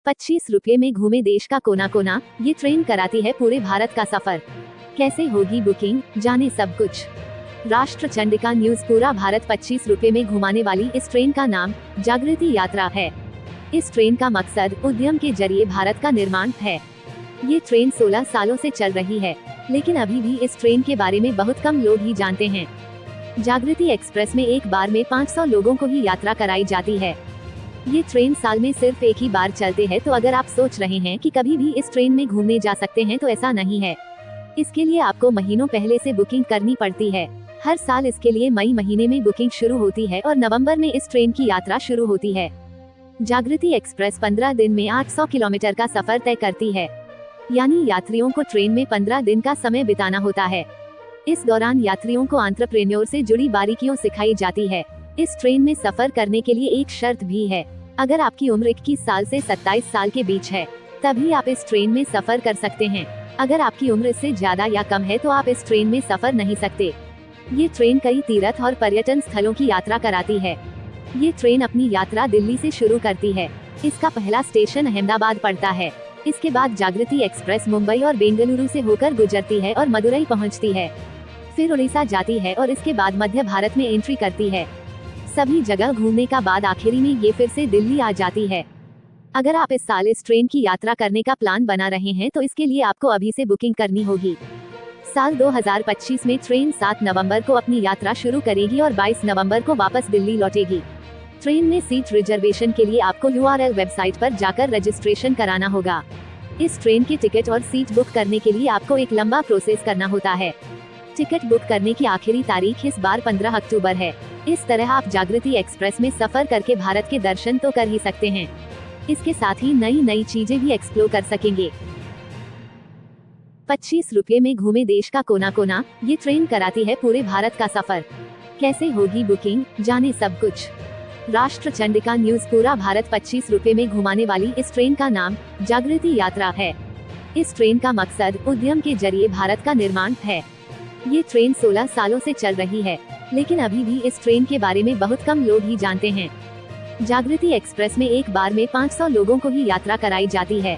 ₹25 में घूमे देश का कोना कोना, ये ट्रेन कराती है पूरे भारत का सफर। कैसे होगी बुकिंग, जाने सब कुछ। राष्ट्र चंडिका न्यूज। पूरा भारत ₹25 में घुमाने वाली इस ट्रेन का नाम जागृति यात्रा है। इस ट्रेन का मकसद उद्यम के जरिए भारत का निर्माण है। ये ट्रेन 16 सालों से चल रही है, लेकिन अभी भी इस ट्रेन के बारे में बहुत कम लोग ही जानते हैं। जागृति एक्सप्रेस में एक बार में 500 लोगों को ही यात्रा कराई जाती है। ये ट्रेन साल में सिर्फ एक ही बार चलते हैं, तो अगर आप सोच रहे हैं कि कभी भी इस ट्रेन में घूमने जा सकते हैं, तो ऐसा नहीं है। इसके लिए आपको महीनों पहले से बुकिंग करनी पड़ती है। हर साल इसके लिए मई महीने में बुकिंग शुरू होती है और नवंबर में इस ट्रेन की यात्रा शुरू होती है। जागृति एक्सप्रेस 15 दिन में 800 किलोमीटर का सफर तय करती है, यानी यात्रियों को ट्रेन में 15 दिन का समय बिताना होता है। इस दौरान यात्रियों को एंटरप्रेन्योर से जुड़ी बारीकियों सिखाई जाती है। इस ट्रेन में सफर करने के लिए एक शर्त भी है। अगर आपकी उम्र 21 साल से 27 साल के बीच है, तभी आप इस ट्रेन में सफर कर सकते हैं। अगर आपकी उम्र इससे ज्यादा या कम है, तो आप इस ट्रेन में सफर नहीं सकते। ये ट्रेन कई तीर्थ और पर्यटन स्थलों की यात्रा कराती है। ये ट्रेन अपनी यात्रा दिल्ली से शुरू करती है। इसका पहला स्टेशन अहमदाबाद पड़ता है। इसके बाद जागृति एक्सप्रेस मुंबई और बेंगलुरु से होकर गुजरती है और मदुरई पहुंचती है। फिर उड़ीसा जाती है और इसके बाद मध्य भारत में एंट्री करती है। सभी जगह घूमने का बाद आखिरी में ये फिर से दिल्ली आ जाती है। अगर आप इस साल इस ट्रेन की यात्रा करने का प्लान बना रहे हैं, तो इसके लिए आपको अभी से बुकिंग करनी होगी। साल 2025 में ट्रेन 7 नवंबर को अपनी यात्रा शुरू करेगी और 22 नवंबर को वापस दिल्ली लौटेगी। ट्रेन में सीट रिजर्वेशन के लिए आपको URL वेबसाइट पर जाकर रजिस्ट्रेशन कराना होगा। इस ट्रेन की टिकट और सीट बुक करने के लिए आपको एक लंबा प्रोसेस करना होता है। टिकट बुक करने की आखिरी तारीख इस बार 15 अक्टूबर है। इस तरह आप जागृति एक्सप्रेस में सफर करके भारत के दर्शन तो कर ही सकते हैं, इसके साथ ही नई नई चीजें भी एक्सप्लोर कर सकेंगे। ₹25 में घूमे देश का कोना कोना, ये ट्रेन कराती है पूरे भारत का सफर। कैसे होगी बुकिंग, जाने सब कुछ। राष्ट्र चंडिका न्यूज। पूरा भारत ₹25 में घुमाने वाली इस ट्रेन का नाम जागृति यात्रा है। इस ट्रेन का मकसद उद्यम के जरिए भारत का निर्माण है। ये ट्रेन 16 सालों से चल रही है, लेकिन अभी भी इस ट्रेन के बारे में बहुत कम लोग ही जानते हैं। जागृति एक्सप्रेस में एक बार में 500 लोगों को ही यात्रा कराई जाती है।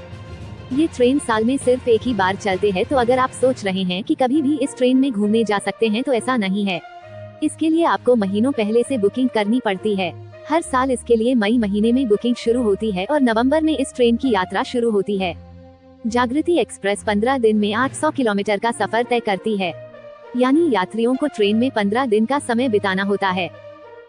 ये ट्रेन साल में सिर्फ एक ही बार चलते हैं, तो अगर आप सोच रहे हैं कि कभी भी इस ट्रेन में घूमने जा सकते हैं, तो ऐसा नहीं है। इसके लिए आपको महीनों पहले से बुकिंग करनी पड़ती है। हर साल इसके लिए मई महीने में बुकिंग शुरू होती है और नवंबर में इस ट्रेन की यात्रा शुरू होती है। जागृति एक्सप्रेस 15 दिन में 800 किलोमीटर का सफर तय करती है, यानी यात्रियों को ट्रेन में 15 दिन का समय बिताना होता है।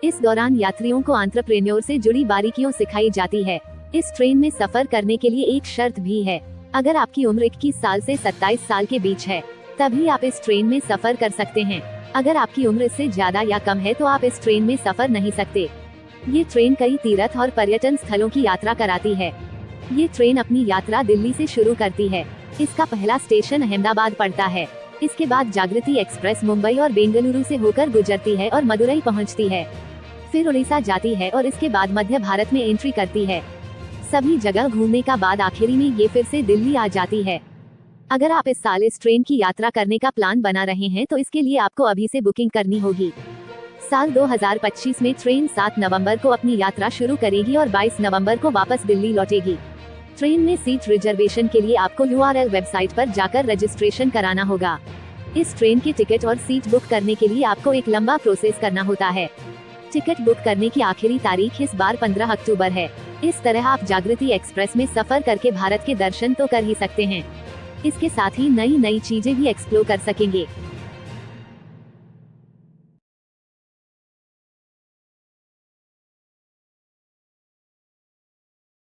इस दौरान यात्रियों को एंटरप्रेन्योर से जुड़ी बारीकियों सिखाई जाती है। इस ट्रेन में सफर करने के लिए एक शर्त भी है। अगर आपकी उम्र 21 साल से 27 साल के बीच है, तभी आप इस ट्रेन में सफर कर सकते हैं। अगर आपकी उम्र इससे ज्यादा या कम है, तो आप इस ट्रेन में सफर नहीं सकते। ये ट्रेन कई तीर्थ और पर्यटन स्थलों की यात्रा कराती है। ये ट्रेन अपनी यात्रा दिल्ली से शुरू करती है। इसका पहला स्टेशन अहमदाबाद पड़ता है। इसके बाद जागृति एक्सप्रेस मुंबई और बेंगलुरु से होकर गुजरती है और मदुरई पहुंचती है। फिर उड़ीसा जाती है और इसके बाद मध्य भारत में एंट्री करती है। सभी जगह घूमने का बाद आखिरी में ये फिर से दिल्ली आ जाती है। अगर आप इस साल इस ट्रेन की यात्रा करने का प्लान बना रहे हैं, तो इसके लिए आपको अभी से बुकिंग करनी होगी। साल 2025 में ट्रेन 7 नवंबर को अपनी यात्रा शुरू करेगी और 22 नवंबर को वापस दिल्ली लौटेगी। ट्रेन में सीट रिजर्वेशन के लिए आपको URL वेबसाइट पर जाकर रजिस्ट्रेशन कराना होगा। इस ट्रेन की टिकट और सीट बुक करने के लिए आपको एक लंबा प्रोसेस करना होता है। टिकट बुक करने की आखिरी तारीख इस बार 15 अक्टूबर है। इस तरह आप जागृति एक्सप्रेस में सफर करके भारत के दर्शन तो कर ही सकते हैं, इसके साथ ही नई नई चीजें भी एक्सप्लोर कर सकेंगे।